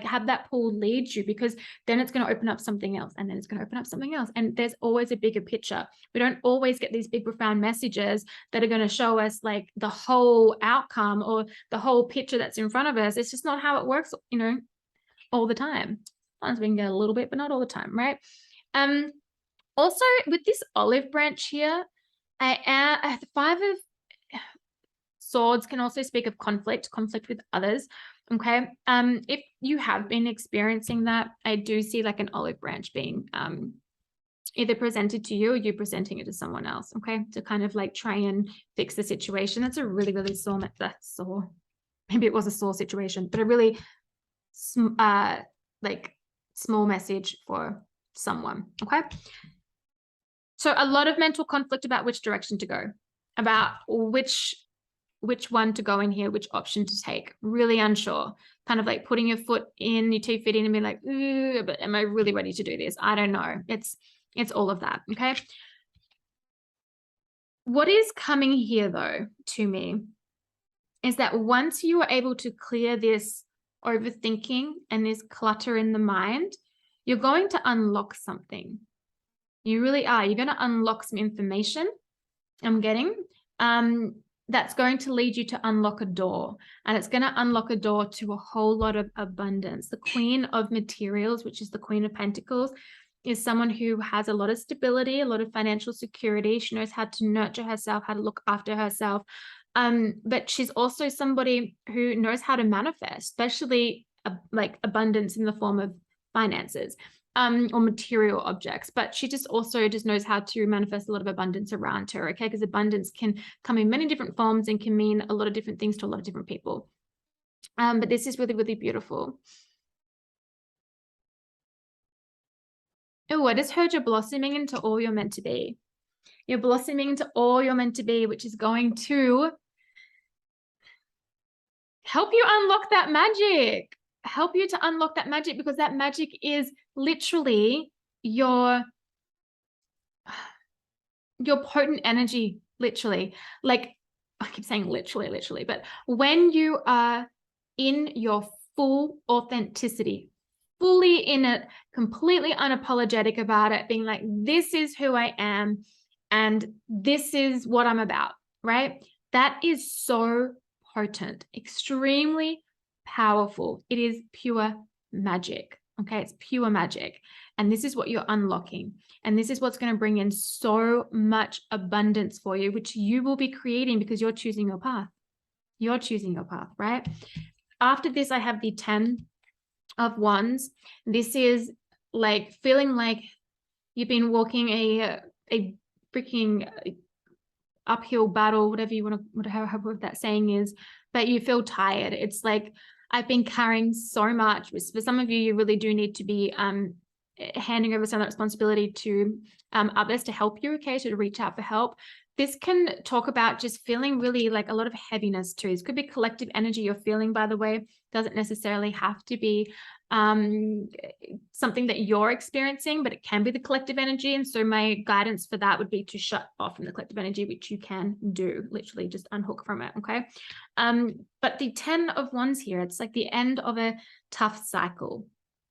have that pull lead you, because then it's going to open up something else, and then it's going to open up something else. And there's always a bigger picture. We don't always get these big, profound messages that are going to show us like the whole outcome or the whole picture that's in front of us. It's just not how it works, all the time. Sometimes we can get a little bit, but not all the time, right? Also with this olive branch here, the Five of Swords can also speak of conflict with others. Okay. If you have been experiencing that, I do see like an olive branch being either presented to you or you presenting it to someone else. Okay. To kind of like try and fix the situation. That's a really, really sore, maybe it was a sore situation, but a really small message for someone. Okay. So a lot of mental conflict about which direction to go, about which one to go in here, which option to take. Really unsure, kind of like putting your 2 feet in and being like, ooh, but am I really ready to do this? I don't know. It's all of that. Okay. What is coming here though to me is that once you are able to clear this overthinking and this clutter in the mind, you're going to unlock something. You really are. You're going to unlock some information, I'm getting, that's going to lead you to unlock a door, and it's going to unlock a door to a whole lot of abundance. The Queen of Materials, which is the Queen of Pentacles, is someone who has a lot of stability, a lot of financial security. She knows how to nurture herself, how to look after herself. But she's also somebody who knows how to manifest, especially like abundance in the form of finances. Or material objects, but she just knows how to manifest a lot of abundance around her, okay? Because abundance can come in many different forms and can mean a lot of different things to a lot of different people. But this is really, really beautiful. Oh, I just heard you're blossoming into all you're meant to be. You're blossoming into all you're meant to be, which is going to help you unlock that magic. Help you to unlock that magic, because that magic is literally your potent energy, literally. Like, I keep saying literally, but when you are in your full authenticity, fully in it, completely unapologetic about it, being like, this is who I am and this is what I'm about, right? That is so potent, extremely powerful. It is pure magic. Okay, it's pure magic. And this is what you're unlocking. And this is what's going to bring in so much abundance for you, which you will be creating because you're choosing your path. You're choosing your path, right? After this, I have the 10 of Wands. This is like feeling like you've been walking a freaking uphill battle, whatever you want to, whatever that saying is, but you feel tired. It's like, I've been carrying so much. For some of you, you really do need to be handing over some of that responsibility to others to help you, okay, so to reach out for help. This can talk about just feeling really like a lot of heaviness too. This could be collective energy you're feeling, by the way. Doesn't necessarily have to be something that you're experiencing, but it can be the collective energy. And so my guidance for that would be to shut off from the collective energy, which you can do, literally just unhook from it, okay? But the 10 of Wands here, it's like the end of a tough cycle.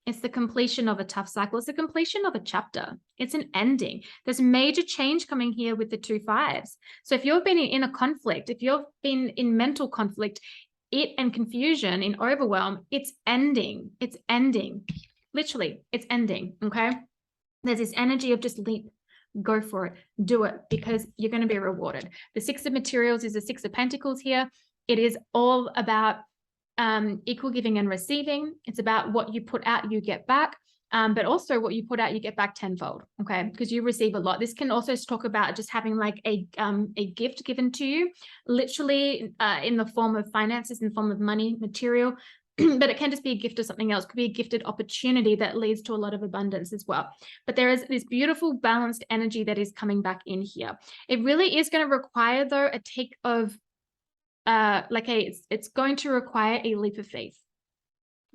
It's the completion of a tough cycle. It's the completion of a chapter. It's an ending. There's major change coming here with the 2 5s. So if you've been in a conflict, if you've been in mental conflict, and confusion, in overwhelm, it's ending. It's ending. Literally, it's ending, okay? There's this energy of just leap, go for it, do it, because you're going to be rewarded. The 6 of materials is the 6 of pentacles here. It is all about equal giving and receiving. It's about what you put out, you get back. But also what you put out, you get back tenfold, okay? Because you receive a lot. This can also talk about just having like a gift given to you, literally in the form of finances, in the form of money, material, but it can just be a gift of something else. It could be a gifted opportunity that leads to a lot of abundance as well. But there is this beautiful balanced energy that is coming back in here. It really is going to require, though, a take of, it's going to require a leap of faith.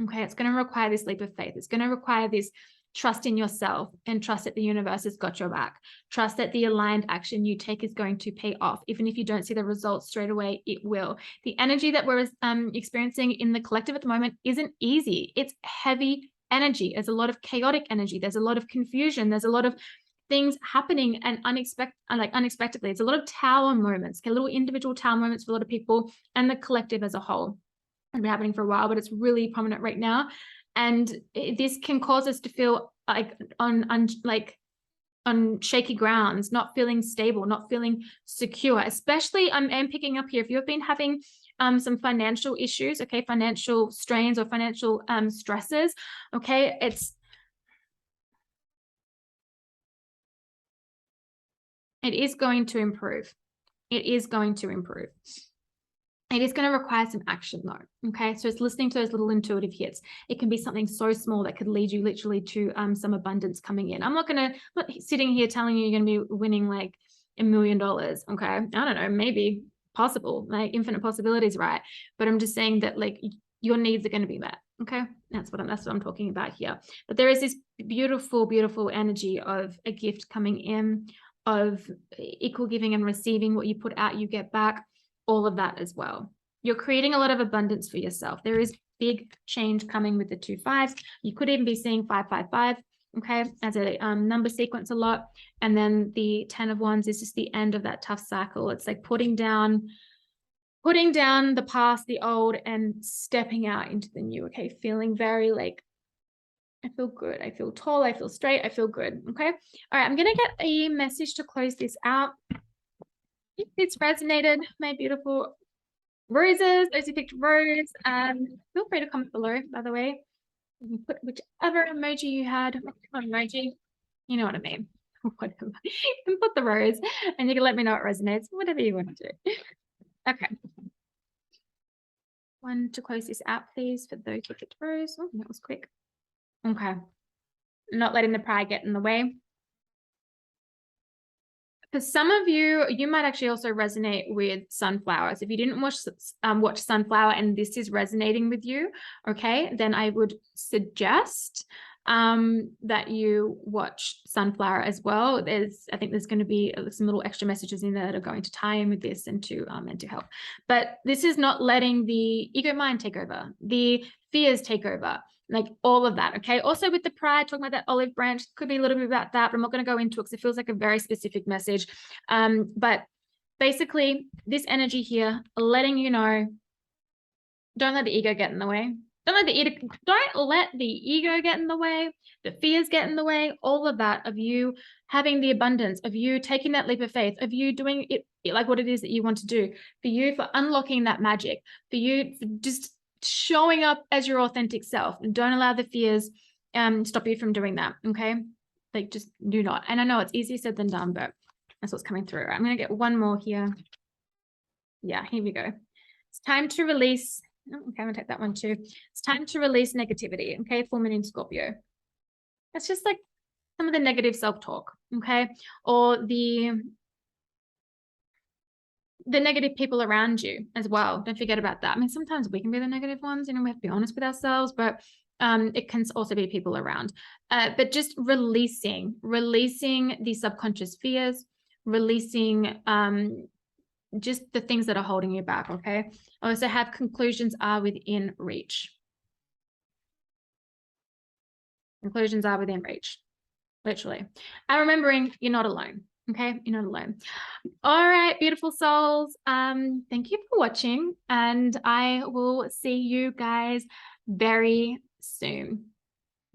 Okay, it's going to require this leap of faith. It's going to require this trust in yourself and trust that the universe has got your back. Trust that the aligned action you take is going to pay off. Even if you don't see the results straight away, it will. The energy that we're experiencing in the collective at the moment isn't easy. It's heavy energy. There's a lot of chaotic energy. There's a lot of confusion. There's a lot of things happening and unexpectedly. It's a lot of tower moments, okay, little individual tower moments for a lot of people and the collective as a whole. It's been happening for a while, but it's really prominent right now. And this can cause us to feel like on shaky grounds, not feeling stable, not feeling secure. Especially, I'm picking up here, if you've been having some financial issues, okay, financial strains or financial stresses, okay, it is going to improve. It is going to improve. It is going to require some action though, okay? So it's listening to those little intuitive hits. It can be something so small that could lead you literally to some abundance coming in. I'm not sitting here telling you you're going to be winning like $1 million, okay? I don't know, maybe possible, like infinite possibilities, right? But I'm just saying that like your needs are going to be met, okay? That's what I'm talking about here. But there is this beautiful, beautiful energy of a gift coming in, of equal giving and receiving. What you put out, you get back. All of that as well. You're creating a lot of abundance for yourself. There is big change coming with the 2 5s. You could even be seeing 555, okay, as a number sequence a lot. And then the 10 of Wands is just the end of that tough cycle. It's like putting down the past, the old, and stepping out into the new, okay? Feeling very like, I feel good. I feel tall. I feel straight. I feel good, okay? All right, I'm going to get a message to close this out. If it's resonated, my beautiful roses, those who picked rose, feel free to comment below, by the way. You can put whichever emoji you had, emoji, you know what I mean, whatever. You can put the rose and you can let me know it resonates, whatever you want to do. Okay. One to close this out, please, for those who picked rose. Oh, that was quick. Okay. Not letting the pride get in the way. For some of you, you might actually also resonate with sunflowers. If you didn't watch Sunflower and this is resonating with you, okay, then I would suggest that you watch Sunflower as well. I think there's going to be some little extra messages in there that are going to tie in with this and to help. But this is not letting the ego mind take over, the fears take over, like all of that, okay? Also with the pride, talking about that olive branch, could be a little bit about that, but I'm not going to go into it because it feels like a very specific message. But basically, this energy here, letting you know, don't let the ego get in the way. Don't let the ego get in the way, the fears get in the way, all of that of you having the abundance, of you taking that leap of faith, of you doing it like what it is that you want to do, for you, for unlocking that magic, for you, for just showing up as your authentic self. Don't allow the fears stop you from doing that. Okay. Like, just do not. And I know it's easier said than done, but that's what's coming through. I'm going to get one more here. Yeah, here we go. It's time to release. Oh, okay, I'm going to take that one too. It's time to release negativity. Okay. Full moon in Scorpio. It's just like some of the negative self-talk. Okay. Or the negative people around you as well. Don't forget about that. I mean, sometimes we can be the negative ones, we have to be honest with ourselves, but it can also be people around. But just releasing the subconscious fears, releasing just the things that are holding you back. Okay. I also have conclusions are within reach. Conclusions are within reach, literally. And remembering you're not alone. Okay, you're not alone. All right, beautiful souls. Thank you for watching, and I will see you guys very soon.